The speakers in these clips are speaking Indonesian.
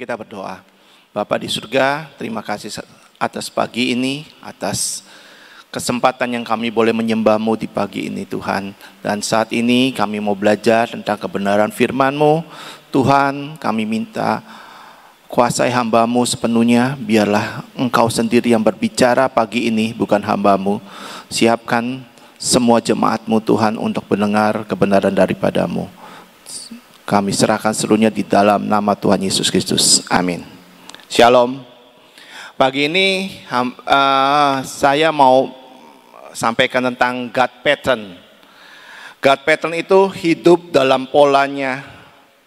kita berdoa. Bapa di surga, terima kasih atas pagi ini, atas kesempatan yang kami boleh menyembah-Mu di pagi ini Tuhan. Dan saat ini kami mau belajar tentang kebenaran firman-Mu. Tuhan, kami minta kuasai hamba-Mu sepenuhnya, biarlah Engkau sendiri yang berbicara pagi ini, bukan hamba-Mu. Siapkan semua jemaat-Mu Tuhan untuk mendengar kebenaran daripada-Mu. Kami serahkan seluruhnya di dalam nama Tuhan Yesus Kristus. Amin. Shalom. Pagi ini saya mau sampaikan tentang God pattern. God pattern itu hidup dalam polanya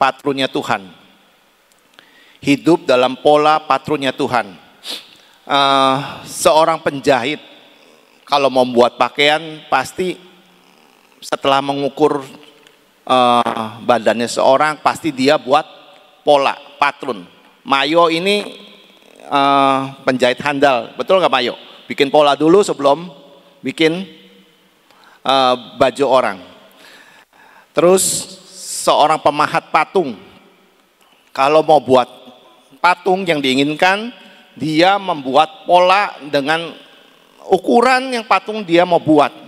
patronnya Tuhan. Hidup dalam pola patronnya Tuhan. Seorang penjahit kalau membuat pakaian pasti setelah mengukur badannya seorang, pasti dia buat pola, patron. Mayo ini penjahit handal, betul nggak Mayo? Bikin pola dulu sebelum bikin baju orang. Terus seorang pemahat patung, kalau mau buat patung yang diinginkan, dia membuat pola dengan ukuran yang patung dia mau buat.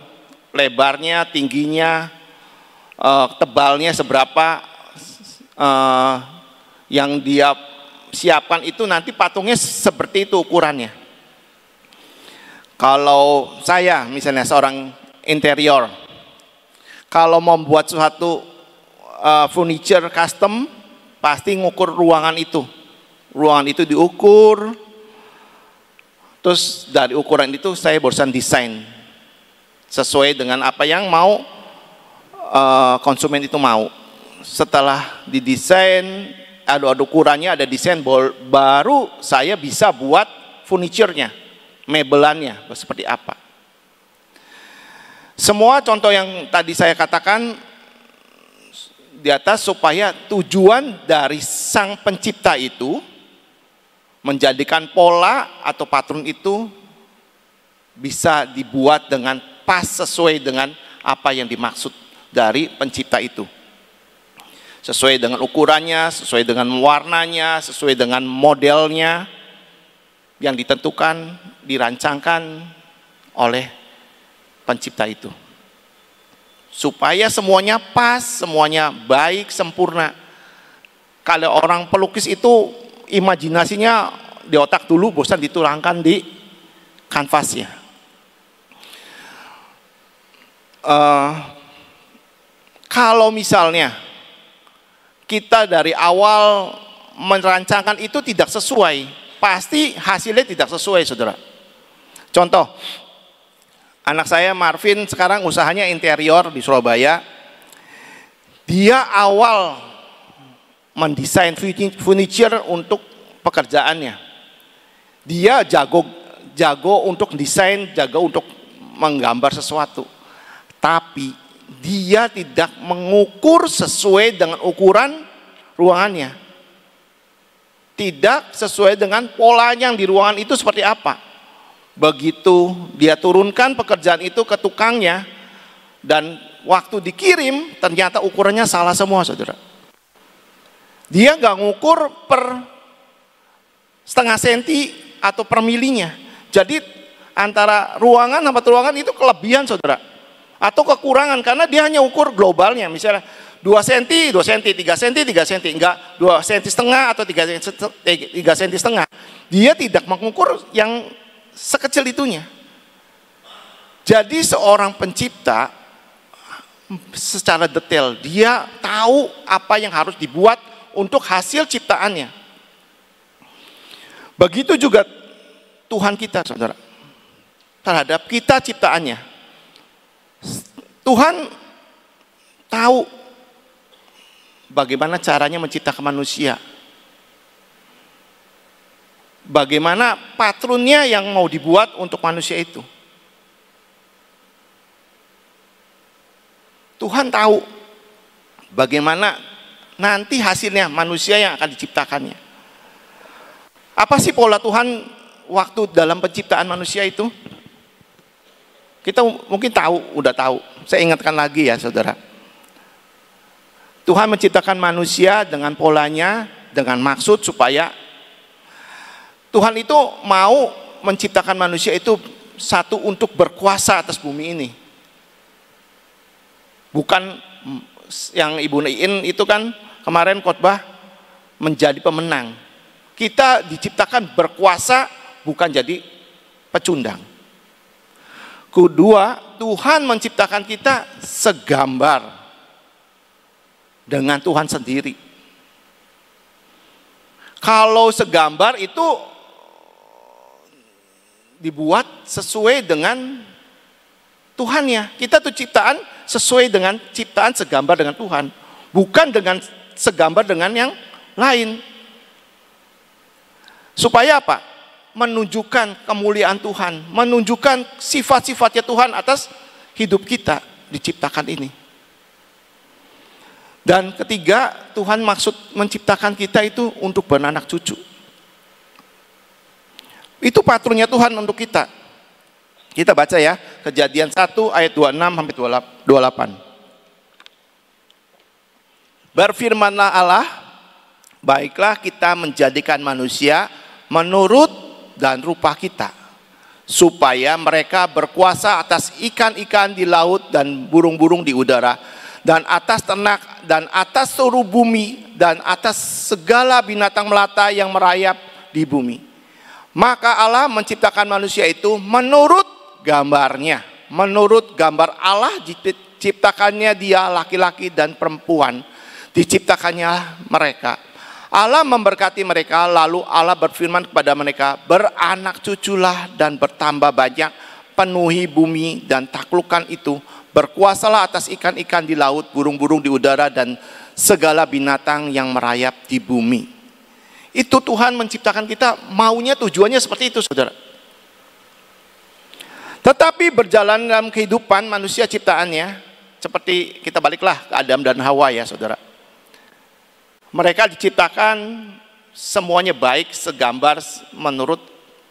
Lebarnya, tingginya, tebalnya seberapa, yang dia siapkan itu nanti patungnya seperti itu ukurannya. Kalau saya misalnya seorang interior, kalau membuat suatu furniture custom, pasti ngukur ruangan itu. Ruangan itu diukur, terus dari ukuran itu saya barusan desain sesuai dengan apa yang mau konsumen itu mau. Setelah didesain, ada ukurannya, ada desain, baru saya bisa buat furniture-nya, mebelannya seperti apa. Semua contoh yang tadi saya katakan di atas supaya tujuan dari sang pencipta itu menjadikan pola atau patron itu bisa dibuat dengan pas sesuai dengan apa yang dimaksud dari pencipta itu. Sesuai dengan ukurannya, sesuai dengan warnanya, sesuai dengan modelnya yang ditentukan, dirancangkan oleh pencipta itu. Supaya semuanya pas, semuanya baik, sempurna. Kalau orang pelukis itu imajinasinya di otak dulu, bosan diturangkan di kanvasnya. Kalau misalnya kita dari awal merancangkan itu tidak sesuai, pasti hasilnya tidak sesuai, saudara. Contoh, anak saya Marvin sekarang usahanya interior di Surabaya. Dia awal mendesain furniture untuk pekerjaannya. Dia jago untuk desain, jago untuk menggambar sesuatu. Tapi dia tidak mengukur sesuai dengan ukuran ruangannya. Tidak sesuai dengan polanya yang di ruangan itu seperti apa. Begitu dia turunkan pekerjaan itu ke tukangnya, dan waktu dikirim ternyata ukurannya salah semua, saudara. Dia nggak ngukur per setengah senti atau per milinya. Jadi antara ruangan sama ruangan itu kelebihan, saudara. Atau kekurangan karena dia hanya ukur globalnya, misalnya 2 cm, 2 cm, 3 cm, 3 cm, enggak 2 cm setengah atau 3 cm setengah. Dia tidak mengukur yang sekecil itunya. Jadi seorang pencipta secara detail dia tahu apa yang harus dibuat untuk hasil ciptaannya. Begitu juga Tuhan kita, saudara, terhadap kita ciptaannya. Tuhan tahu bagaimana caranya menciptakan manusia. Bagaimana patronnya yang mau dibuat untuk manusia itu. Tuhan tahu bagaimana nanti hasilnya manusia yang akan diciptakannya. Apa sih pola Tuhan waktu dalam penciptaan manusia itu? Kita mungkin tahu, udah tahu. Saya ingatkan lagi ya, saudara. Tuhan menciptakan manusia dengan polanya, dengan maksud supaya Tuhan itu mau menciptakan manusia itu satu untuk berkuasa atas bumi ini. Bukan yang Ibu Nein itu kan kemarin khotbah menjadi pemenang. Kita diciptakan berkuasa, bukan jadi pecundang. Kedua, Tuhan menciptakan kita segambar dengan Tuhan sendiri. Kalau segambar itu dibuat sesuai dengan Tuhannya. Kita tuh ciptaan sesuai dengan ciptaan segambar dengan Tuhan, bukan dengan segambar dengan yang lain. Supaya apa? Menunjukkan kemuliaan Tuhan, menunjukkan sifat-sifatnya Tuhan atas hidup kita diciptakan ini. Dan ketiga, Tuhan maksud menciptakan kita itu untuk beranak cucu. Itu patronnya Tuhan untuk kita. Kita baca ya, Kejadian 1 ayat 26 sampai 28. Berfirmanlah Allah, baiklah kita menjadikan manusia menurut dan rupa kita, supaya mereka berkuasa atas ikan-ikan di laut dan burung-burung di udara, dan atas ternak, dan atas seluruh bumi, dan atas segala binatang melata yang merayap di bumi. Maka Allah menciptakan manusia itu menurut gambarnya. Menurut gambar Allah diciptakannya dia, laki-laki dan perempuan. Diciptakannya mereka. Allah memberkati mereka, lalu Allah berfirman kepada mereka, beranak cuculah dan bertambah banyak, penuhi bumi dan taklukkan itu, berkuasalah atas ikan-ikan di laut, burung-burung di udara, dan segala binatang yang merayap di bumi. Itu Tuhan menciptakan kita, maunya tujuannya seperti itu, saudara. Tetapi berjalan dalam kehidupan manusia ciptaannya, seperti kita baliklah ke Adam dan Hawa ya saudara. Mereka diciptakan semuanya baik, segambar menurut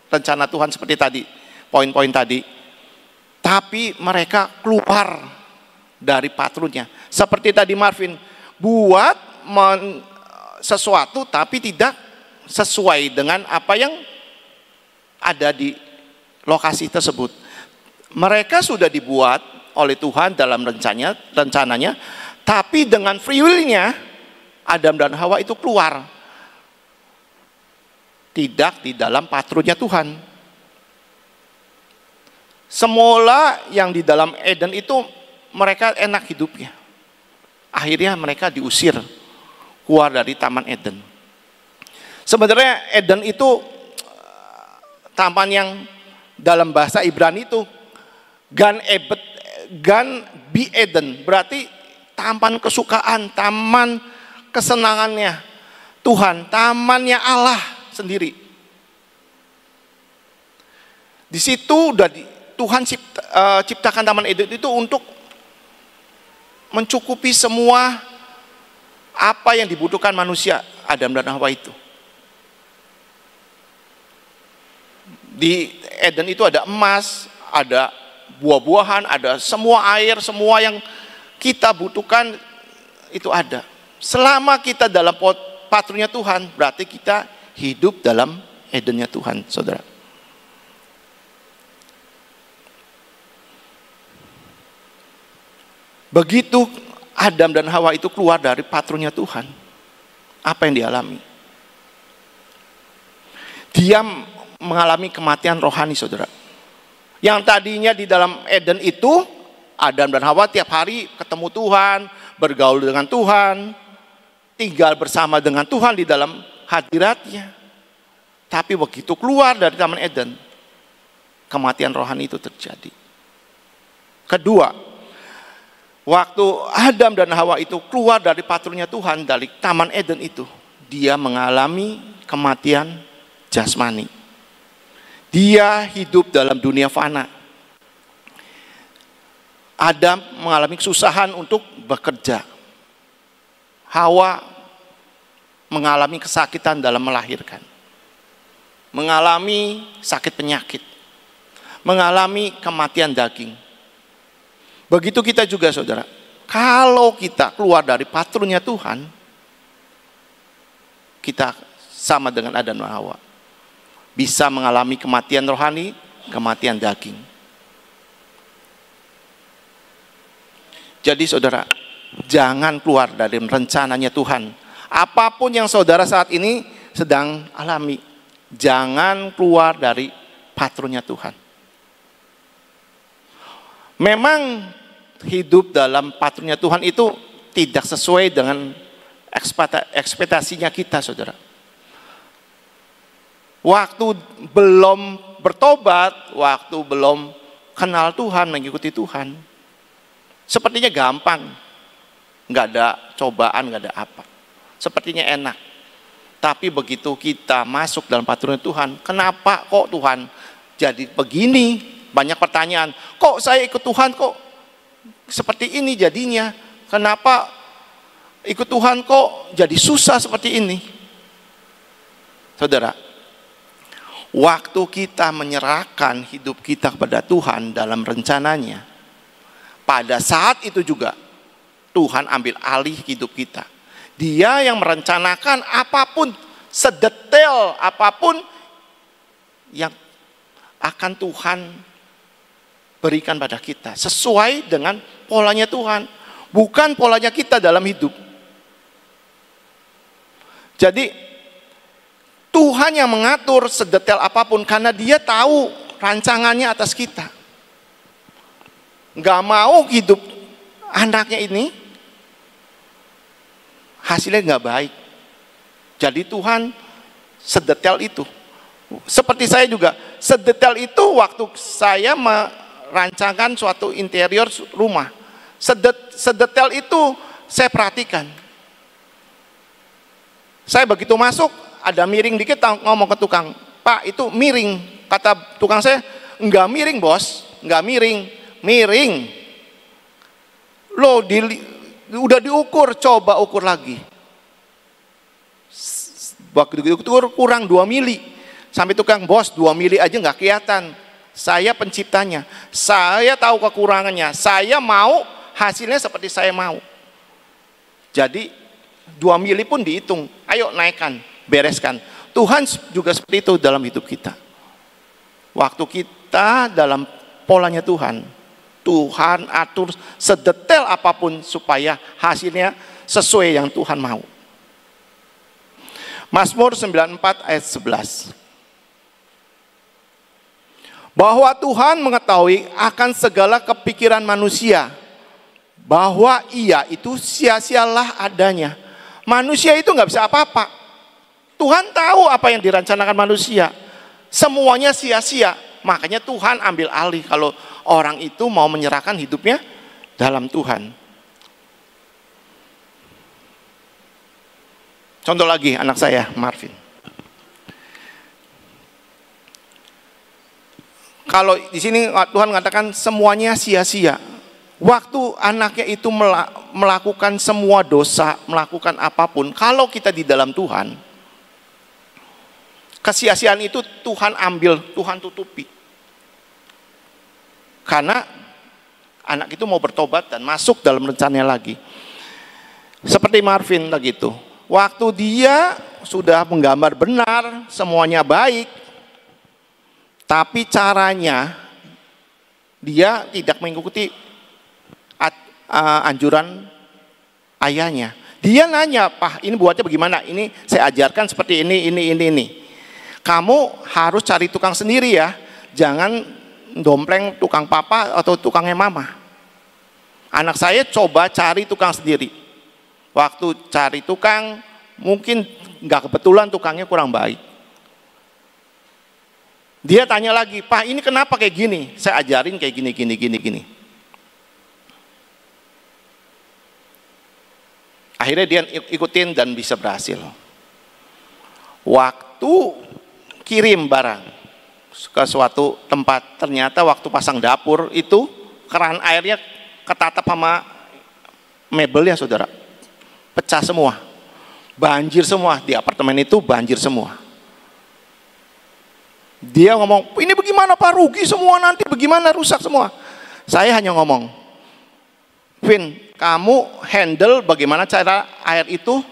rencana Tuhan seperti tadi, poin-poin tadi. Tapi mereka keluar dari patronnya. Seperti tadi Marvin, buat sesuatu tapi tidak sesuai dengan apa yang ada di lokasi tersebut. Mereka sudah dibuat oleh Tuhan dalam rencananya, tapi dengan free will-nya Adam dan Hawa itu keluar. Tidak di dalam patronnya Tuhan. Semula yang di dalam Eden itu mereka enak hidupnya. Akhirnya mereka diusir keluar dari Taman Eden. Sebenarnya Eden itu taman yang dalam bahasa Ibrani itu Gan Bi Eden, berarti taman kesukaan, taman kesenangannya Tuhan, tamannya Allah sendiri. Di situ udah Tuhan ciptakan Taman Eden itu untuk mencukupi semua apa yang dibutuhkan manusia, Adam dan Hawa itu. Di Eden itu ada emas, ada buah-buahan, ada semua air, semua yang kita butuhkan itu ada. Selama kita dalam patronnya Tuhan, berarti kita hidup dalam Edennya Tuhan, saudara. Begitu Adam dan Hawa itu keluar dari patronnya Tuhan, apa yang dialami? Dia mengalami kematian rohani, saudara. Yang tadinya di dalam Eden itu, Adam dan Hawa tiap hari ketemu Tuhan, bergaul dengan Tuhan, tinggal bersama dengan Tuhan di dalam hadiratnya. Tapi begitu keluar dari Taman Eden, kematian rohani itu terjadi. Kedua, waktu Adam dan Hawa itu keluar dari patronnya Tuhan, dari Taman Eden itu, dia mengalami kematian jasmani. Dia hidup dalam dunia fana. Adam mengalami kesusahan untuk bekerja. Hawa mengalami kesakitan dalam melahirkan. Mengalami sakit penyakit. Mengalami kematian daging. Begitu kita juga saudara. Kalau kita keluar dari patronnya Tuhan, kita sama dengan Adam dan Hawa. Bisa mengalami kematian rohani, kematian daging. Jadi saudara, jangan keluar dari rencananya Tuhan. Apapun yang saudara saat ini sedang alami, jangan keluar dari patronnya Tuhan. Memang hidup dalam patronnya Tuhan itu tidak sesuai dengan ekspektasinya kita, saudara. Waktu belum bertobat, waktu belum kenal Tuhan, mengikuti Tuhan, sepertinya gampang, nggak ada cobaan, nggak ada apa, sepertinya enak. Tapi begitu kita masuk dalam patronnya Tuhan, kenapa kok Tuhan jadi begini? Banyak pertanyaan, kok saya ikut Tuhan kok seperti ini jadinya? Kenapa ikut Tuhan kok jadi susah seperti ini? Saudara, waktu kita menyerahkan hidup kita kepada Tuhan dalam rencananya, pada saat itu juga Tuhan ambil alih hidup kita. Dia yang merencanakan apapun, sedetail apapun yang akan Tuhan berikan pada kita, sesuai dengan polanya Tuhan, bukan polanya kita dalam hidup. Jadi Tuhan yang mengatur sedetail apapun, karena Dia tahu rancangannya atas kita. Gak mau hidup anaknya ini hasilnya gak baik. Jadi Tuhan sedetail itu. Seperti saya juga, sedetail itu waktu saya merancangkan suatu interior rumah. Sedetail itu saya perhatikan. Saya begitu masuk, ada miring dikit, ngomong ke tukang, Pak itu miring. Kata tukang saya, enggak miring bos, enggak miring, miring. Loh, udah diukur, coba ukur lagi. Waktu diukur kurang 2 mili. Sampai tukang, bos 2 mili aja nggak kelihatan. Saya penciptanya, saya tahu kekurangannya, saya mau hasilnya seperti saya mau. Jadi 2 mili pun dihitung, ayo naikkan, bereskan. Tuhan juga seperti itu dalam hidup kita. Waktu kita dalam polanya Tuhan, Tuhan atur sedetail apapun supaya hasilnya sesuai yang Tuhan mau. Mazmur 94 ayat 11. Bahwa Tuhan mengetahui akan segala kepikiran manusia, bahwa ia itu sia-sialah adanya. Manusia itu nggak bisa apa-apa. Tuhan tahu apa yang dirancanakan manusia. Semuanya sia-sia. Makanya Tuhan ambil alih kalau orang itu mau menyerahkan hidupnya dalam Tuhan. Contoh lagi anak saya, Marvin. Kalau di sini Tuhan mengatakan semuanya sia-sia. Waktu anaknya itu melakukan semua dosa, melakukan apapun, kalau kita di dalam Tuhan, kesia-siaan itu Tuhan ambil, Tuhan tutupi. Karena anak itu mau bertobat dan masuk dalam rencananya lagi. Seperti Marvin begitu. Waktu dia sudah menggambar benar, semuanya baik, tapi caranya dia tidak mengikuti anjuran ayahnya. Dia nanya, Pak, ini buatnya bagaimana? Ini saya ajarkan seperti ini. Kamu harus cari tukang sendiri ya. Jangan dompleng tukang papa atau tukangnya mama. Anak saya coba cari tukang sendiri. Waktu cari tukang, mungkin nggak kebetulan tukangnya kurang baik. Dia tanya lagi, Pak ini kenapa kayak gini? Saya ajarin kayak gini. Akhirnya dia ikutin dan bisa berhasil. Waktu kirim barang ke suatu tempat, ternyata waktu pasang dapur itu keran airnya ketatap sama mebelnya, saudara. Pecah semua, banjir semua, di apartemen itu banjir semua. Dia ngomong, ini bagaimana Pak, rugi semua nanti, bagaimana rusak semua. Saya hanya ngomong, Vin, kamu handle bagaimana cara air itu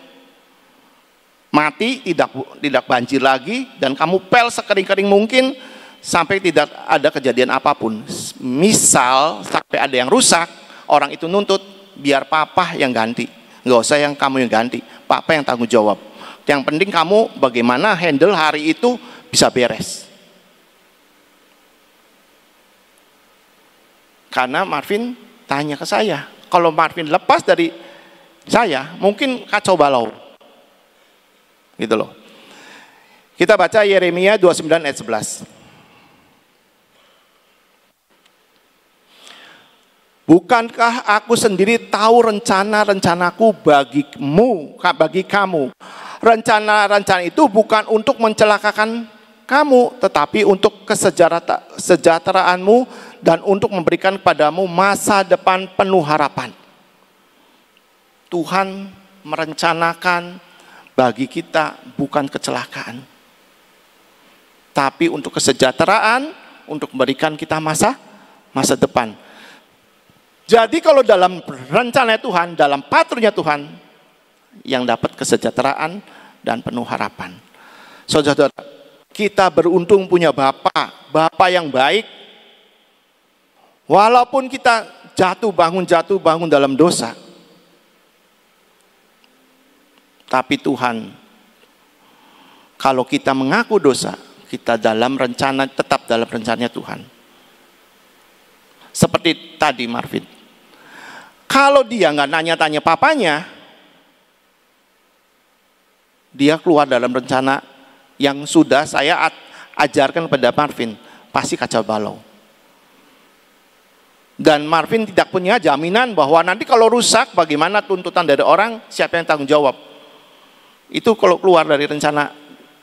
mati, tidak banjir lagi, dan kamu pel sekering-kering mungkin sampai tidak ada kejadian apapun. Misal sampai ada yang rusak, orang itu nuntut, biar papa yang ganti, nggak usah yang kamu yang ganti, papa yang tanggung jawab. Yang penting kamu bagaimana handle hari itu bisa beres. Karena Marvin tanya ke saya, kalau Marvin lepas dari saya, mungkin kacau balau. Gitu loh. Kita baca Yeremia 29 ayat 11. Bukankah aku sendiri tahu rencana-rencanaku bagimu, bagi kamu. Rencana-rencana itu bukan untuk mencelakakan kamu, tetapi untuk kesejahteraanmu dan untuk memberikan kepadamu masa depan penuh harapan. Tuhan merencanakan bagi kita bukan kecelakaan, tapi untuk kesejahteraan, untuk memberikan kita masa depan. Jadi kalau dalam rencana Tuhan, dalam paturnya Tuhan, yang dapat kesejahteraan dan penuh harapan. Saudara, kita beruntung punya Bapa yang baik. Walaupun kita jatuh bangun dalam dosa, tapi Tuhan, kalau kita mengaku dosa, kita tetap dalam rencananya Tuhan. Seperti tadi Marvin, kalau dia nggak nanya-tanya papanya, dia keluar dalam rencana yang sudah saya ajarkan kepada Marvin, pasti kacau balau. Dan Marvin tidak punya jaminan bahwa nanti kalau rusak, bagaimana tuntutan dari orang, siapa yang tanggung jawab. Itu kalau keluar dari rencana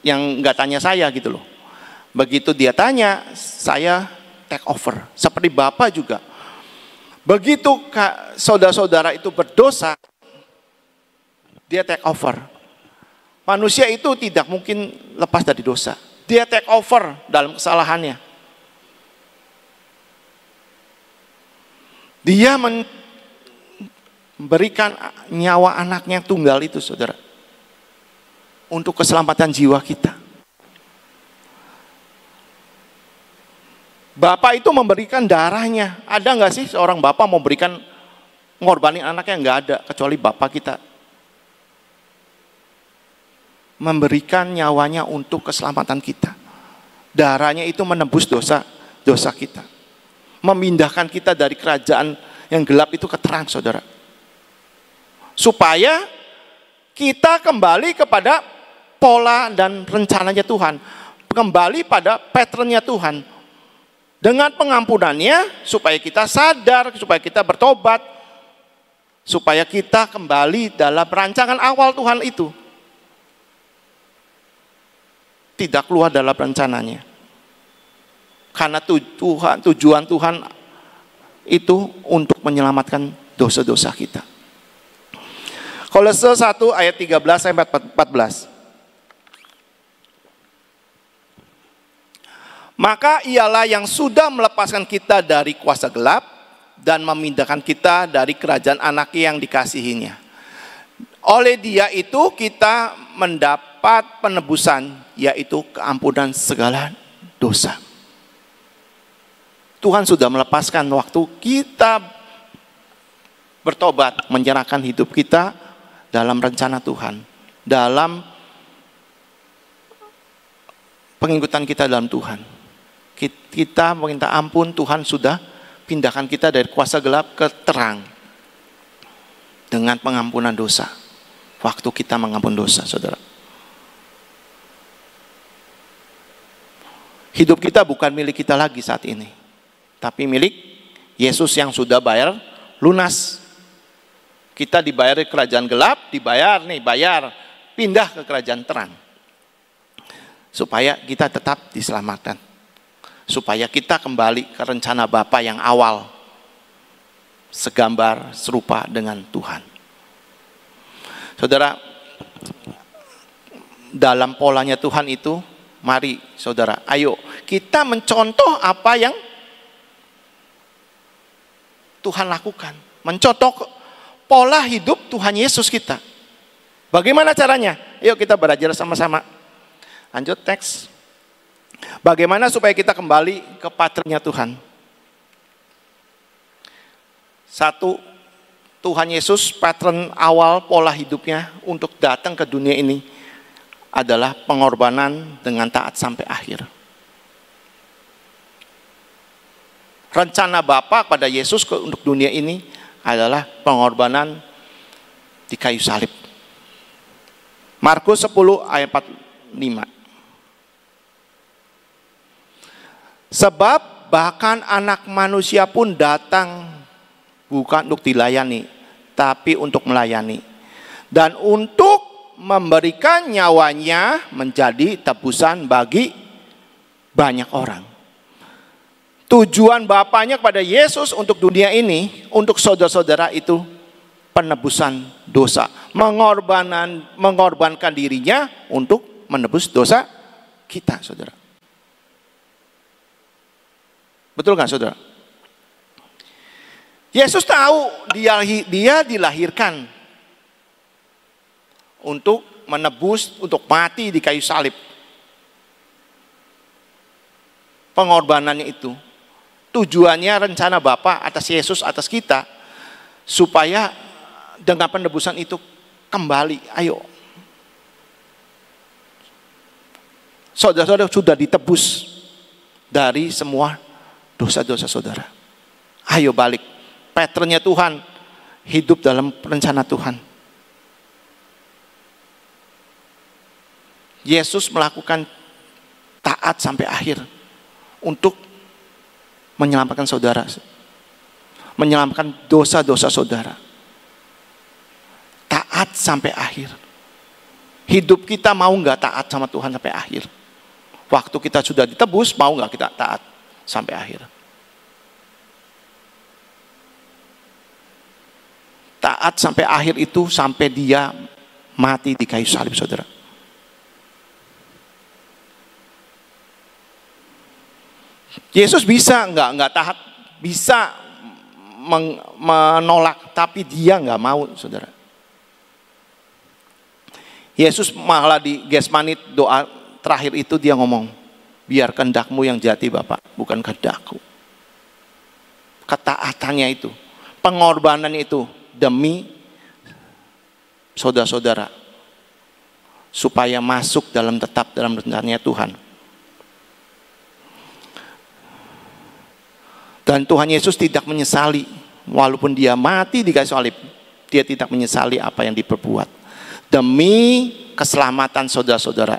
yang nggak tanya saya gitu loh. Begitu dia tanya, saya take over. Seperti Bapak juga. Begitu saudara-saudara itu berdosa, dia take over. Manusia itu tidak mungkin lepas dari dosa. Dia take over dalam kesalahannya. Dia memberikan nyawa anaknya yang tunggal itu, saudara, untuk keselamatan jiwa kita. Bapak itu memberikan darahnya. Ada nggak sih seorang bapak memberikan, ngorbanin anaknya? Nggak ada, kecuali bapak kita. Memberikan nyawanya untuk keselamatan kita. Darahnya itu menembus dosa kita. Memindahkan kita dari kerajaan yang gelap itu ke terang, saudara. Supaya kita kembali kepada pola dan rencananya Tuhan. Kembali pada patternnya Tuhan. Dengan pengampunannya, supaya kita sadar, supaya kita bertobat, supaya kita kembali dalam rancangan awal Tuhan itu. Tidak keluar dalam rencananya. Karena tujuan Tuhan itu untuk menyelamatkan dosa-dosa kita. Kolose 1 ayat 13 sampai 14. Maka ialah yang sudah melepaskan kita dari kuasa gelap dan memindahkan kita dari kerajaan anaknya yang dikasihinya. Oleh dia itu kita mendapat penebusan, yaitu keampunan segala dosa. Tuhan sudah melepaskan waktu kita bertobat, menyerahkan hidup kita dalam rencana Tuhan, dalam pengikutan kita dalam Tuhan. Kita meminta ampun, Tuhan sudah pindahkan kita dari kuasa gelap ke terang dengan pengampunan dosa. Waktu kita mengampun dosa, saudara. Hidup kita bukan milik kita lagi saat ini, tapi milik Yesus yang sudah bayar lunas. Kita dibayar di kerajaan gelap, bayar, pindah ke kerajaan terang. Supaya kita tetap diselamatkan. Supaya kita kembali ke rencana Bapa yang awal, segambar serupa dengan Tuhan. Saudara, dalam polanya Tuhan itu, mari saudara, ayo kita mencontoh apa yang Tuhan lakukan. Mencontoh pola hidup Tuhan Yesus kita. Bagaimana caranya? Yuk kita belajar sama-sama. Lanjut teks. Bagaimana supaya kita kembali ke patternnya Tuhan? Satu, Tuhan Yesus pattern awal pola hidupnya untuk datang ke dunia ini adalah pengorbanan dengan taat sampai akhir. Rencana Bapa pada Yesus untuk dunia ini adalah pengorbanan di kayu salib. Markus 10 ayat 45. Sebab bahkan anak manusia pun datang bukan untuk dilayani, tapi untuk melayani. Dan untuk memberikan nyawanya menjadi tebusan bagi banyak orang. Tujuan Bapaknya kepada Yesus untuk dunia ini, untuk saudara-saudara itu penebusan dosa, mengorbankan dirinya untuk menebus dosa kita, saudara. Betul nggak, saudara? Yesus tahu dia dilahirkan untuk menebus, untuk mati di kayu salib. Pengorbanannya itu tujuannya, rencana Bapa atas Yesus, atas kita, supaya dengan penebusan itu kembali. Ayo, saudara-saudara sudah ditebus dari semua dosa-dosa saudara. Ayo balik. Patternnya Tuhan, hidup dalam rencana Tuhan. Yesus melakukan taat sampai akhir untuk menyelamatkan saudara, menyelamatkan dosa-dosa saudara. Taat sampai akhir. Hidup kita mau nggak taat sama Tuhan sampai akhir? Waktu kita sudah ditebus, mau nggak kita taat sampai akhir? Taat sampai akhir itu sampai dia mati di kayu salib, saudara. Yesus bisa nggak taat, bisa menolak, tapi dia nggak mau, saudara. Yesus malah di Getsemani doa terakhir itu dia ngomong, biar kehendakmu yang jadi Bapak, bukan kehendakku. Ketaatannya itu, pengorbanannya itu demi saudara-saudara, supaya masuk tetap dalam rencananya Tuhan. Dan Tuhan Yesus tidak menyesali, walaupun dia mati di kayu salib, dia tidak menyesali apa yang diperbuat demi keselamatan saudara-saudara.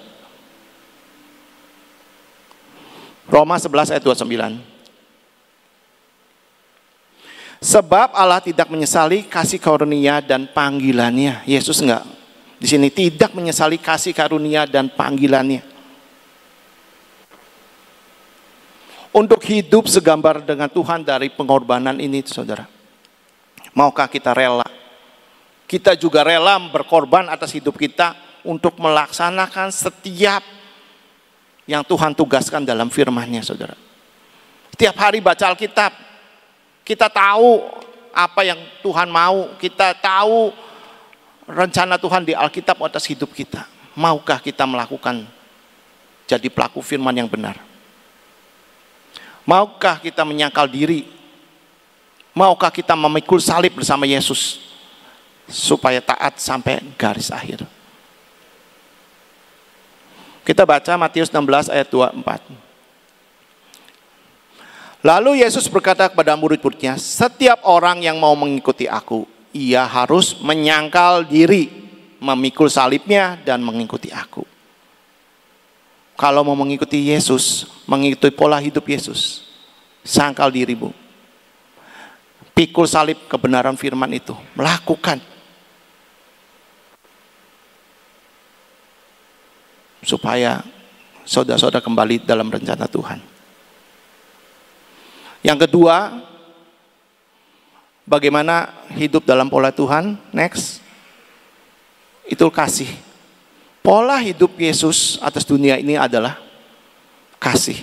Roma 11 ayat 29. Sebab Allah tidak menyesali kasih karunia dan panggilannya. Yesus enggak di sini tidak menyesali kasih karunia dan panggilannya. Untuk hidup segambar dengan Tuhan dari pengorbanan ini, saudara. Maukah kita rela? Kita juga rela berkorban atas hidup kita untuk melaksanakan setiap yang Tuhan tugaskan dalam firman-Nya, saudara. Setiap hari baca Alkitab, kita tahu apa yang Tuhan mau, kita tahu rencana Tuhan di Alkitab atas hidup kita. Maukah kita melakukan, jadi pelaku firman yang benar? Maukah kita menyangkal diri? Maukah kita memikul salib bersama Yesus supaya taat sampai garis akhir? Kita baca Matius 16 ayat 24. Lalu Yesus berkata kepada murid-muridnya, setiap orang yang mau mengikuti aku, ia harus menyangkal diri, memikul salibnya dan mengikuti aku. Kalau mau mengikuti Yesus, mengikuti pola hidup Yesus, sangkal dirimu. Pikul salib kebenaran firman itu, melakukan. Supaya saudara-saudara kembali dalam rencana Tuhan. Yang kedua, bagaimana hidup dalam pola Tuhan? Next, itu kasih. Pola hidup Yesus atas dunia ini adalah kasih.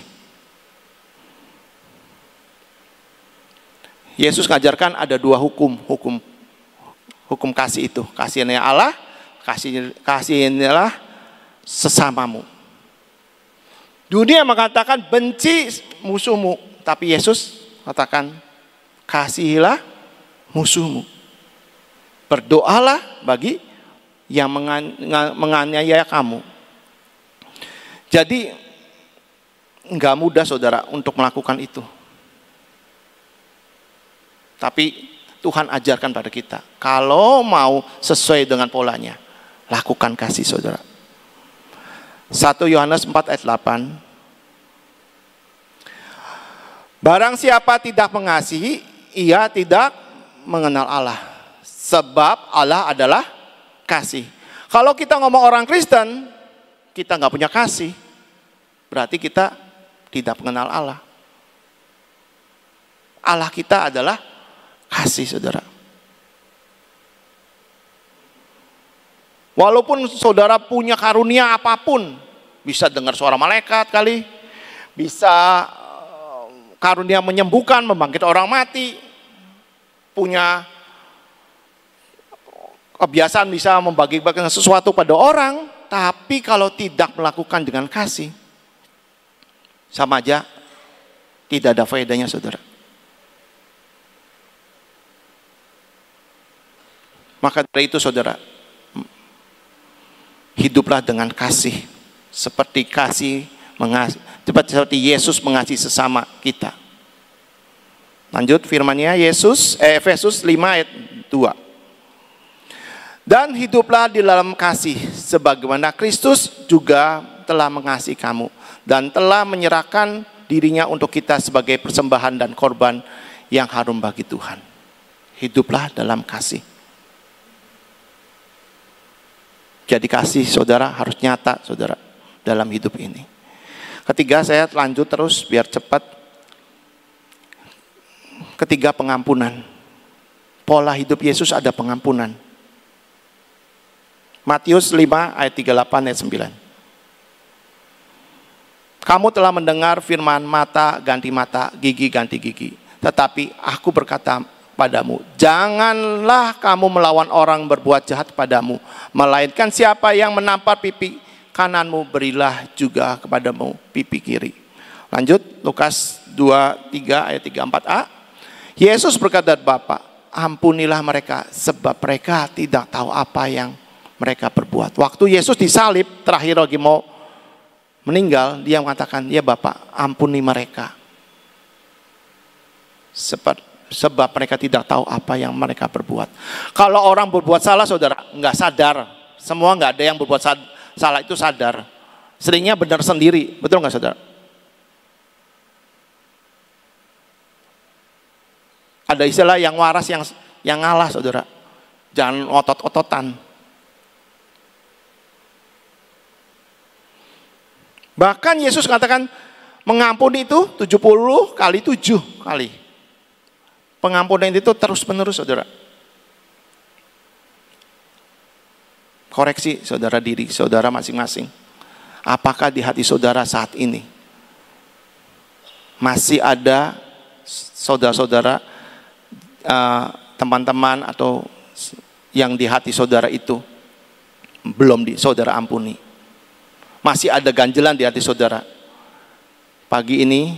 Yesus mengajarkan ada dua hukum kasih itu. Kasihnya Allah, Kasihanilah sesamamu. Dunia mengatakan benci musuhmu, tapi Yesus katakan kasihilah musuhmu. Berdoalah bagi yang menganiaya kamu. Jadi enggak mudah saudara untuk melakukan itu. Tapi Tuhan ajarkan pada kita, kalau mau sesuai dengan polanya, lakukan kasih saudara. 1 Yohanes 4 ayat 8. Barang siapa tidak mengasihi, ia tidak mengenal Allah. Sebab Allah adalah kasih. Kalau kita ngomong orang Kristen, kita nggak punya kasih, berarti kita tidak mengenal Allah. Allah kita adalah kasih saudara. Walaupun saudara punya karunia apapun, bisa dengar suara malaikat kali, bisa karunia menyembuhkan, membangkit orang mati, punya kebiasaan bisa membagi-bagikan sesuatu pada orang, tapi kalau tidak melakukan dengan kasih, sama aja tidak ada faedahnya saudara. Maka dari itu saudara, hiduplah dengan kasih, seperti seperti Yesus mengasihi sesama kita. Lanjut firman-Nya, Efesus 5 ayat 2. Dan hiduplah di dalam kasih, sebagaimana Kristus juga telah mengasihi kamu dan telah menyerahkan dirinya untuk kita sebagai persembahan dan korban yang harum bagi Tuhan. Hiduplah dalam kasih. Jadi kasih saudara harus nyata saudara dalam hidup ini. Ketiga, saya lanjut terus biar cepat. Ketiga, pengampunan. Pola hidup Yesus ada pengampunan. Matius 5 ayat 38 ayat 9. Kamu telah mendengar firman mata ganti mata, gigi ganti gigi. Tetapi aku berkata padamu, janganlah kamu melawan orang berbuat jahat padamu, melainkan siapa yang menampar pipi kananmu, berilah juga kepadamu pipi kiri. Lanjut, Lukas 23 ayat 34a. Yesus berkata, Bapa, ampunilah mereka, sebab mereka tidak tahu apa yang mereka perbuat. Waktu Yesus disalib, terakhir lagi mau meninggal, dia mengatakan, ya Bapak, ampuni mereka. Sebab mereka tidak tahu apa yang mereka perbuat. Kalau orang berbuat salah, saudara, nggak sadar. Semua nggak ada yang berbuat salah itu sadar. Seringnya benar sendiri, betul nggak saudara? Ada istilah yang waras, yang ngalah saudara. Jangan otot-ototan. Bahkan Yesus mengatakan mengampuni itu 70 kali 7 kali. Pengampunan itu terus menerus saudara. Koreksi saudara diri saudara masing-masing. Apakah di hati saudara saat ini masih ada saudara-saudara, teman-teman atau yang di hati saudara itu belum saudara ampuni? Masih ada ganjelan di hati saudara. Pagi ini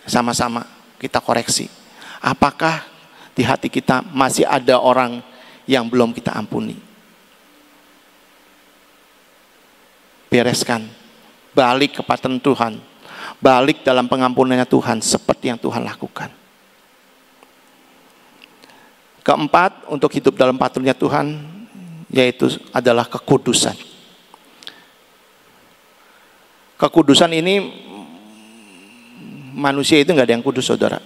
sama-sama kita koreksi. Apakah di hati kita masih ada orang yang belum kita ampuni? Bereskan. Balik kepada Tuhan. Balik dalam pengampunannya Tuhan seperti yang Tuhan lakukan. Keempat, untuk hidup dalam patutnya Tuhan, yaitu adalah kekudusan. Kekudusan ini manusia itu nggak ada yang kudus saudara.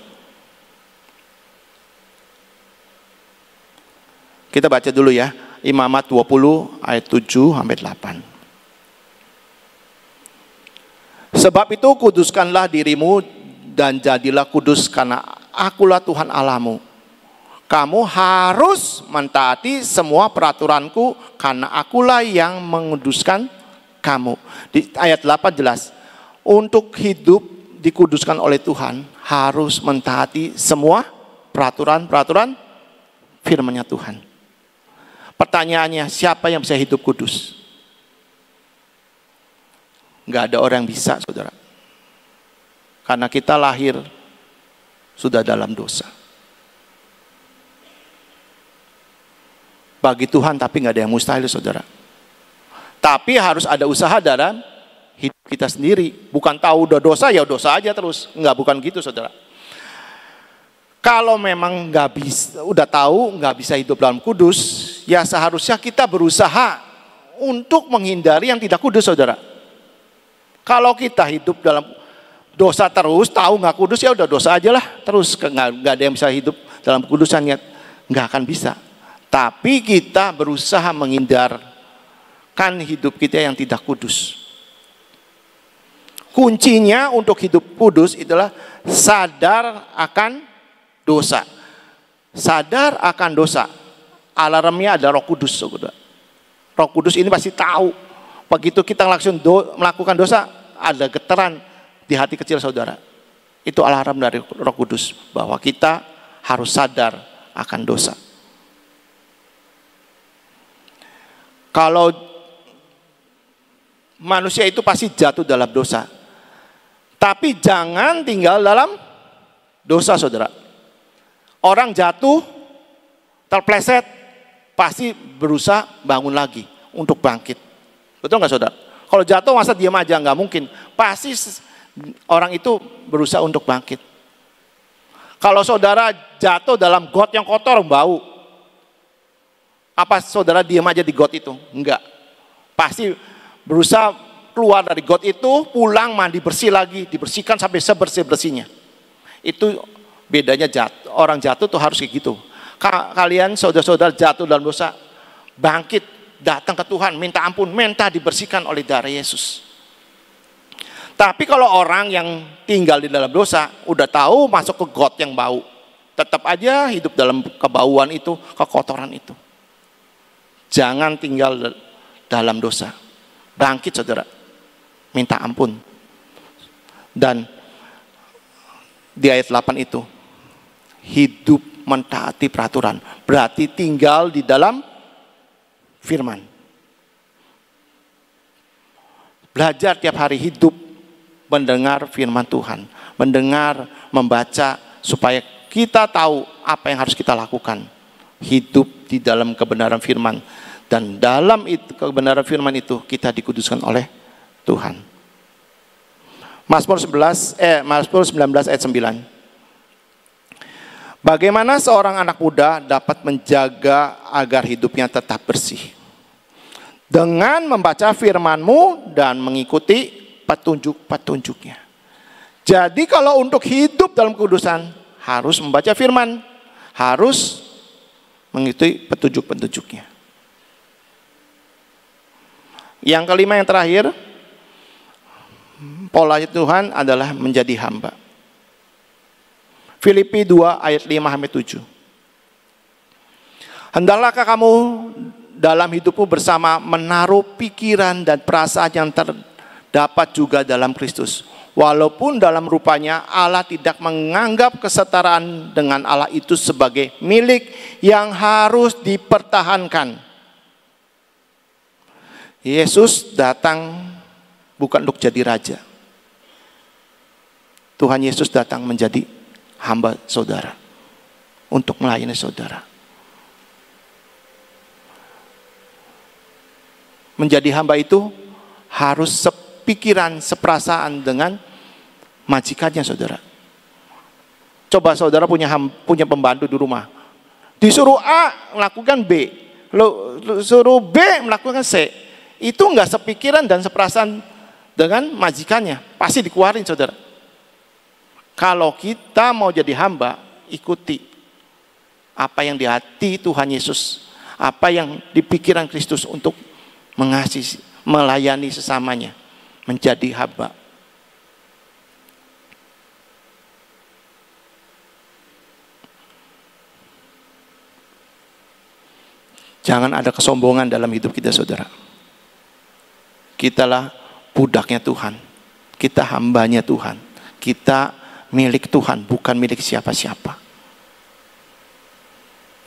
Kita baca dulu ya, Imamat 20 ayat 7 sampai 8. Sebab itu kuduskanlah dirimu dan jadilah kudus karena akulah Tuhan Allahmu. Kamu harus mentaati semua peraturanku karena akulah yang menguduskan kamu. Di ayat 8 jelas, untuk hidup dikuduskan oleh Tuhan harus mentaati semua peraturan-peraturan firman-Nya Tuhan. Pertanyaannya, siapa yang bisa hidup kudus? Nggak ada orang yang bisa, saudara. Karena kita lahir sudah dalam dosa. Bagi Tuhan tapi nggak ada yang mustahil, saudara. Tapi harus ada usaha dalam hidup kita sendiri. Bukan tahu udah dosa, ya dosa aja terus. Nggak, bukan gitu, saudara. Kalau memang nggak bisa, udah tahu nggak bisa hidup dalam kudus, ya seharusnya kita berusaha untuk menghindari yang tidak kudus, saudara. Kalau kita hidup dalam dosa terus, tahu nggak kudus, ya udah dosa aja lah terus. Nggak ada yang bisa hidup dalam kudusannya, nggak akan bisa. Tapi kita berusaha menghindarkan hidup kita yang tidak kudus. Kuncinya untuk hidup kudus itulah sadar akan dosa. Sadar akan dosa. Alarmnya ada Roh Kudus, saudara. Roh Kudus ini pasti tahu. Begitu kita langsung melakukan dosa, ada getaran di hati kecil, saudara. Itu alarm dari Roh Kudus bahwa kita harus sadar akan dosa. Kalau manusia itu pasti jatuh dalam dosa, tapi jangan tinggal dalam dosa, saudara. Orang jatuh, terpleset, pasti berusaha bangun lagi untuk bangkit. Betul nggak, saudara? Kalau jatuh masa diam aja, nggak mungkin. Pasti orang itu berusaha untuk bangkit. Kalau saudara jatuh dalam got yang kotor, bau, apa saudara diam aja di got itu? Enggak. Pasti berusaha keluar dari got itu, pulang mandi bersih lagi, dibersihkan sampai sebersih-bersihnya. Itu bedanya jatuh. Orang jatuh tuh harus kayak gitu. Kalian saudara-saudara jatuh dalam dosa, bangkit, datang ke Tuhan, minta ampun, minta dibersihkan oleh darah Yesus. Tapi kalau orang yang tinggal di dalam dosa, udah tahu masuk ke got yang bau, tetap aja hidup dalam kebauan itu, kekotoran itu. Jangan tinggal dalam dosa. Bangkit, saudara, minta ampun. Dan di ayat 8 itu, hidup mentaati peraturan, berarti tinggal di dalam firman. Belajar tiap hari hidup mendengar firman Tuhan, mendengar, membaca, supaya kita tahu apa yang harus kita lakukan. Hidup di dalam kebenaran firman, dan dalam itu, kebenaran firman itu kita dikuduskan oleh Tuhan. Mazmur 19 ayat 9. Bagaimana seorang anak muda dapat menjaga agar hidupnya tetap bersih? Dengan membaca firman-Mu dan mengikuti petunjuk-petunjuknya. Jadi kalau untuk hidup dalam kekudusan, harus membaca firman, harus mengikuti petunjuk-petunjuknya. Yang kelima, yang terakhir, pola Tuhan adalah menjadi hamba. Filipi 2 ayat 5-7. Hendaklah kamu dalam hidupmu bersama menaruh pikiran dan perasaan yang terdapat juga dalam Kristus. Walaupun dalam rupanya Allah tidak menganggap kesetaraan dengan Allah itu sebagai milik yang harus dipertahankan. Yesus datang bukan untuk jadi raja. Tuhan Yesus datang menjadi hamba saudara, untuk melayani saudara. Menjadi hamba itu harus sepikiran, seperasaan dengan majikannya, saudara. Coba saudara punya pembantu di rumah, disuruh A melakukan B, suruh B melakukan C, itu enggak sepikiran dan seperasaan dengan majikannya, pasti dikeluarin, saudara. Kalau kita mau jadi hamba, ikuti apa yang di hati Tuhan Yesus, apa yang di pikiran Kristus untuk mengasihi, melayani sesamanya, menjadi hamba. Jangan ada kesombongan dalam hidup kita, saudara. Kitalah budaknya Tuhan, kita hambanya Tuhan, kita milik Tuhan, bukan milik siapa-siapa.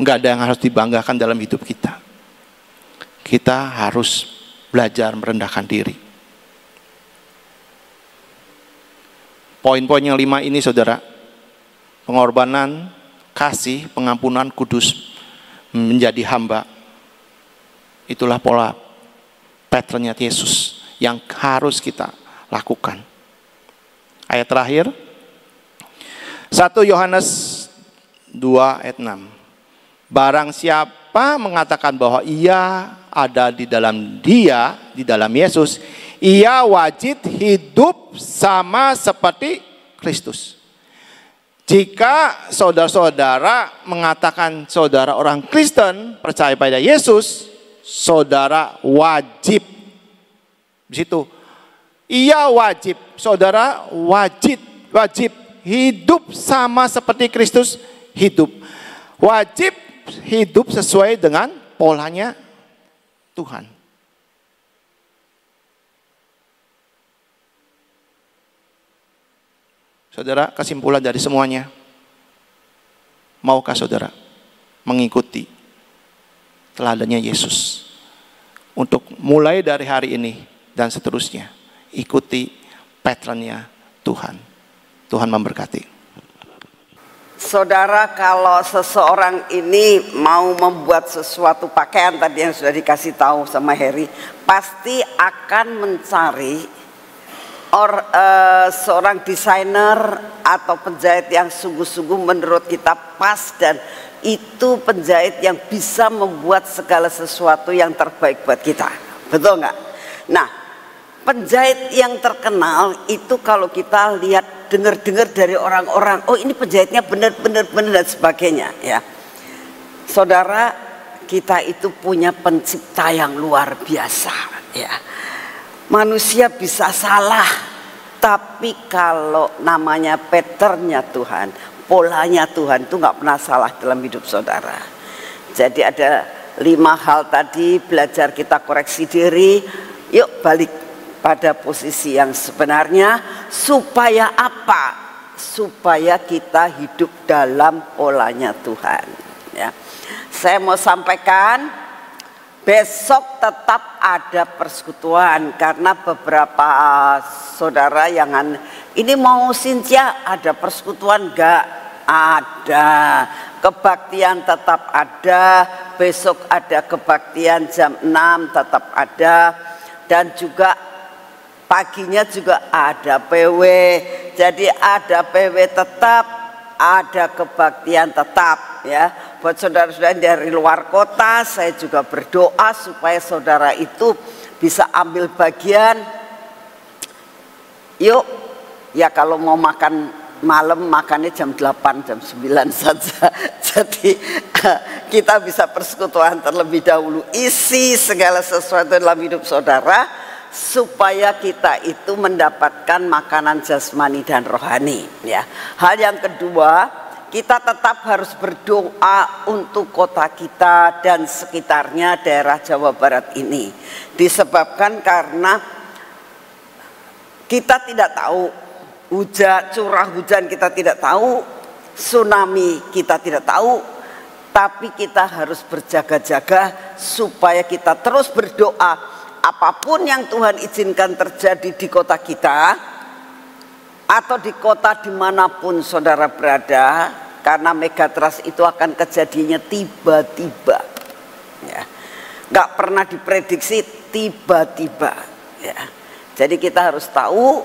Enggak ada yang harus dibanggakan dalam hidup kita. kita harus belajar merendahkan diri. Poin-poin yang 5 ini saudara, pengorbanan, kasih, pengampunan, kudus, menjadi hamba. Itulah pola patternnya Yesus yang harus kita lakukan. Ayat terakhir, 1 Yohanes 2 ayat 6. Barang siapa mengatakan bahwa ia ada di dalam dia, di dalam Yesus, ia wajib hidup sama seperti Kristus. Jika saudara-saudara mengatakan saudara orang Kristen, percaya pada Yesus, saudara wajib. Di situ, ia wajib, saudara wajib hidup sama seperti Kristus hidup. Wajib hidup sesuai dengan polanya Tuhan. Saudara, kesimpulan dari semuanya, maukah saudara mengikuti teladannya Yesus untuk mulai dari hari ini dan seterusnya ikuti patternnya Tuhan. Tuhan memberkati. Saudara, kalau seseorang ini mau membuat sesuatu pakaian tadi yang sudah dikasih tahu sama Harry, pasti akan mencari seorang desainer atau penjahit yang sungguh-sungguh menurut kita pas, dan itu penjahit yang bisa membuat segala sesuatu yang terbaik buat kita. Betul nggak? Nah, penjahit yang terkenal itu kalau kita lihat, dengar-dengar dari orang-orang, oh ini penjahitnya benar-benar dan sebagainya, ya. Saudara, kita itu punya pencipta yang luar biasa, ya. Manusia bisa salah, tapi kalau namanya patternnya Tuhan, polanya Tuhan itu nggak pernah salah dalam hidup saudara. Jadi ada 5 hal tadi, belajar kita koreksi diri. Yuk balik pada posisi yang sebenarnya. Supaya apa? Supaya kita hidup dalam polanya Tuhan, ya. Saya mau sampaikan, besok tetap ada persekutuan, karena beberapa saudara yang ini mau Cynthia, ada persekutuan enggak? Ada. Kebaktian tetap ada, besok ada kebaktian jam 6 tetap ada, dan juga paginya juga ada PW. Jadi ada PW tetap, ada kebaktian tetap, ya. Buat saudara-saudara dari luar kota, saya juga berdoa supaya saudara itu bisa ambil bagian. Yuk, ya kalau mau makan malam, makannya jam 8, jam 9 saja. Jadi kita bisa persekutuan terlebih dahulu. Isi segala sesuatu dalam hidup saudara, supaya kita itu mendapatkan makanan jasmani dan rohani, ya. Hal yang kedua, kita tetap harus berdoa untuk kota kita dan sekitarnya, daerah Jawa Barat ini. Disebabkan karena kita tidak tahu, curah hujan kita tidak tahu, tsunami kita tidak tahu, tapi kita harus berjaga-jaga supaya kita terus berdoa. Apapun yang Tuhan izinkan terjadi di kota kita, atau di kota dimanapun saudara berada, karena megatrust itu akan kejadiannya tiba-tiba, ya. Nggak pernah diprediksi, tiba-tiba, ya. Jadi kita harus tahu,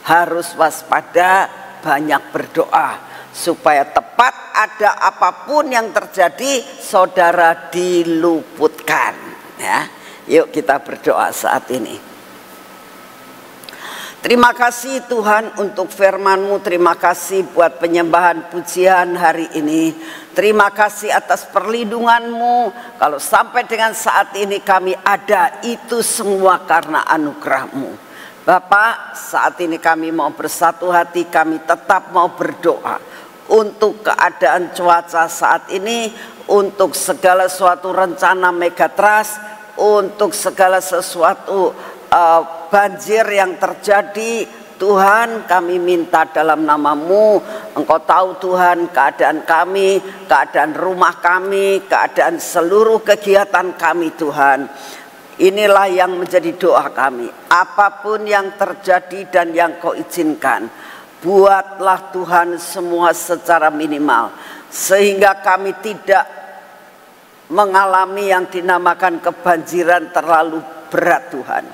harus waspada, banyak berdoa, supaya tepat ada apapun yang terjadi, saudara diluputkan, ya. Yuk kita berdoa saat ini. Terima kasih Tuhan untuk firman-Mu, terima kasih buat penyembahan pujian hari ini. Terima kasih atas perlindungan-Mu. Kalau sampai dengan saat ini kami ada, itu semua karena anugerah-Mu. Bapak, saat ini kami mau bersatu hati, kami tetap mau berdoa untuk keadaan cuaca saat ini, untuk segala suatu rencana megatrust, untuk segala sesuatu banjir yang terjadi. Tuhan, kami minta dalam nama-Mu, Engkau tahu Tuhan keadaan kami, keadaan rumah kami, keadaan seluruh kegiatan kami Tuhan. Inilah yang menjadi doa kami. Apapun yang terjadi dan yang Kau izinkan, buatlah Tuhan semua secara minimal, sehingga kami tidak mengalami yang dinamakan kebanjiran terlalu berat Tuhan.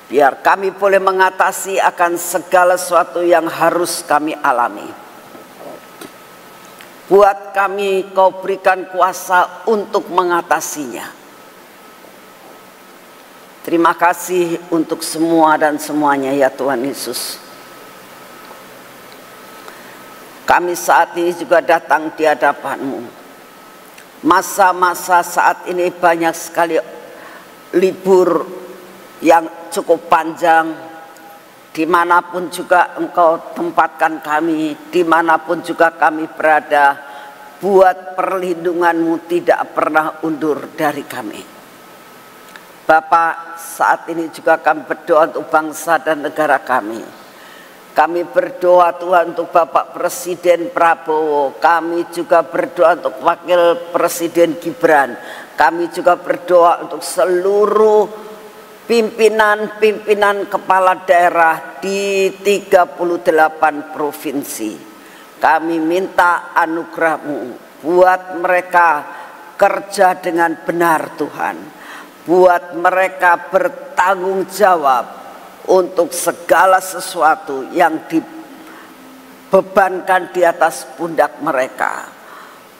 Biar kami boleh mengatasi akan segala sesuatu yang harus kami alami. Buat kami Kau berikan kuasa untuk mengatasinya. Terima kasih untuk semua dan semuanya ya Tuhan Yesus. Kami saat ini juga datang di hadapan-Mu. Masa-masa saat ini banyak sekali libur yang cukup panjang. Dimanapun juga Engkau tempatkan kami, dimanapun juga kami berada, buat perlindungan-Mu tidak pernah undur dari kami. Bapak, saat ini juga kami berdoa untuk bangsa dan negara kami. Kami berdoa Tuhan untuk Bapak Presiden Prabowo. Kami juga berdoa untuk Wakil Presiden Gibran. Kami juga berdoa untuk seluruh pimpinan kepala daerah di 38 provinsi. Kami minta anugerah-Mu buat mereka kerja dengan benar Tuhan. Buat mereka bertanggung jawab untuk segala sesuatu yang dibebankan di atas pundak mereka.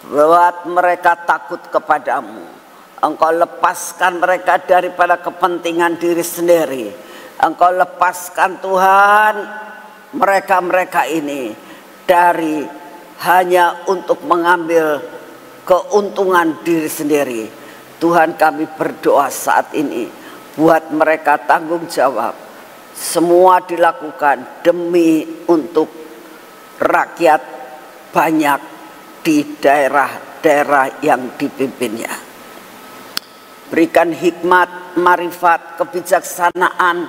Buat mereka takut kepadamu. Engkau lepaskan mereka daripada kepentingan diri sendiri. Engkau lepaskan Tuhan mereka-mereka ini dari hanya untuk mengambil keuntungan diri sendiri. Tuhan, kami berdoa saat ini buat mereka tanggung jawab. Semua dilakukan demi untuk rakyat banyak di daerah-daerah yang dipimpinnya. Berikan hikmat, marifat, kebijaksanaan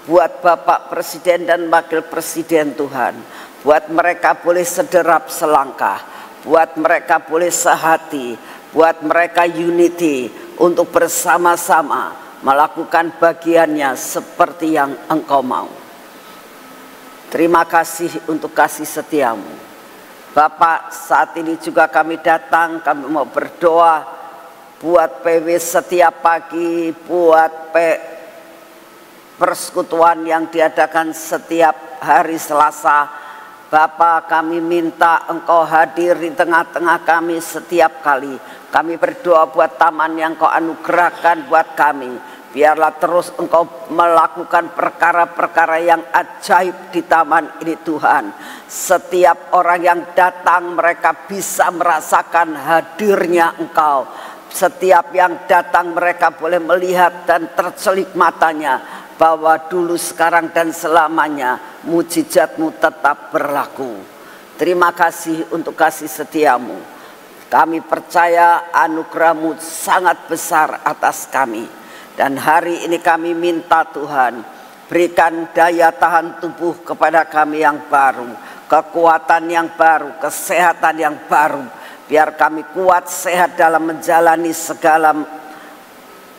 buat Bapak Presiden dan Wakil Presiden Tuhan. Buat mereka boleh sederap selangkah, buat mereka boleh sehati, buat mereka unity untuk bersama-sama melakukan bagiannya seperti yang Engkau mau. Terima kasih untuk kasih setiamu. Bapak, saat ini juga kami datang, kami mau berdoa buat PW setiap pagi, buat persekutuan yang diadakan setiap hari Selasa. Bapak, kami minta Engkau hadir di tengah-tengah kami setiap kali. Kami berdoa buat taman yang Kau anugerahkan buat kami. Biarlah terus Engkau melakukan perkara-perkara yang ajaib di taman ini Tuhan. Setiap orang yang datang mereka bisa merasakan hadirnya Engkau. Setiap yang datang mereka boleh melihat dan tercelik matanya bahwa dulu, sekarang, dan selamanya mujizat-Mu tetap berlaku. Terima kasih untuk kasih setiamu. Kami percaya anugerah-Mu sangat besar atas kami. Dan hari ini kami minta Tuhan, berikan daya tahan tubuh kepada kami yang baru, kekuatan yang baru, kesehatan yang baru. Biar kami kuat sehat dalam menjalani segala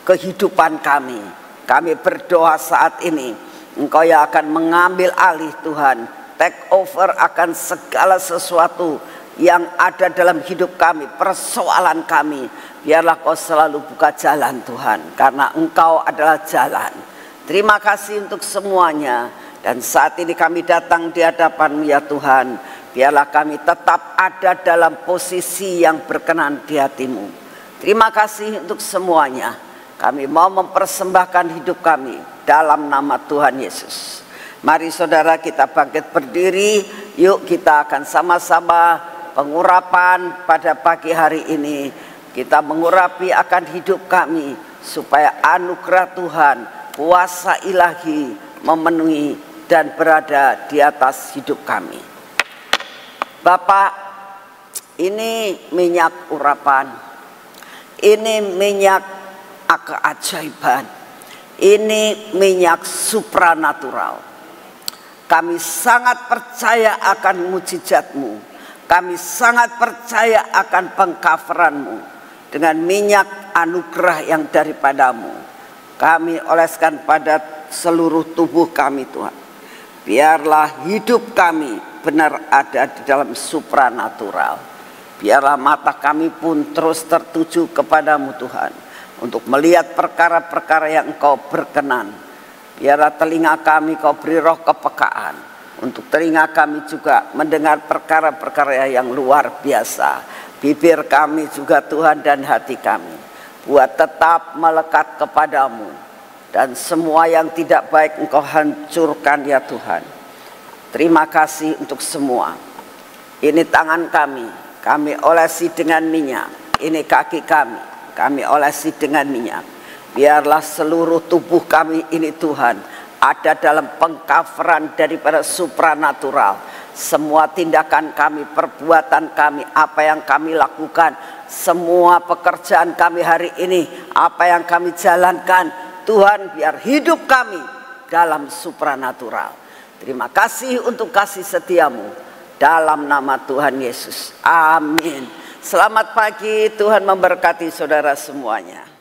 kehidupan kami. Kami berdoa saat ini, Engkau yang akan mengambil alih Tuhan, take over akan segala sesuatu yang ada dalam hidup kami, persoalan kami. Biarlah Kau selalu buka jalan Tuhan, karena Engkau adalah jalan. Terima kasih untuk semuanya. Dan saat ini kami datang di hadapan-Mu ya Tuhan. Biarlah kami tetap ada dalam posisi yang berkenan di hati-Mu. Terima kasih untuk semuanya. Kami mau mempersembahkan hidup kami dalam nama Tuhan Yesus. Mari saudara kita bangkit berdiri. Yuk kita akan sama-sama pengurapan pada pagi hari ini. Kita mengurapi akan hidup kami supaya anugerah Tuhan, kuasa ilahi memenuhi dan berada di atas hidup kami. Bapak, ini minyak urapan. Ini minyak keajaiban. Ini minyak supranatural. Kami sangat percaya akan mujizat-Mu. Kami sangat percaya akan pengcoveran-Mu dengan minyak anugerah yang daripada-Mu. Kami oleskan pada seluruh tubuh kami Tuhan. Biarlah hidup kami benar ada di dalam supranatural. Biarlah mata kami pun terus tertuju kepadamu Tuhan, untuk melihat perkara-perkara yang Engkau berkenan. Biarlah telinga kami Kau beri roh kepekaan, untuk telinga kami juga mendengar perkara-perkara yang luar biasa. Bibir kami juga Tuhan dan hati kami, buat tetap melekat kepadamu. Dan semua yang tidak baik Engkau hancurkan ya Tuhan. Terima kasih untuk semua. Ini tangan kami olesi dengan minyak. Ini kaki kami olesi dengan minyak. Biarlah seluruh tubuh kami ini Tuhan ada dalam pengcoveran daripada supranatural. Semua tindakan kami, perbuatan kami, apa yang kami lakukan, semua pekerjaan kami hari ini, apa yang kami jalankan, Tuhan biar hidup kami dalam supranatural. Terima kasih untuk kasih setiamu. Dalam nama Tuhan Yesus. Amin. Selamat pagi, Tuhan memberkati saudara semuanya.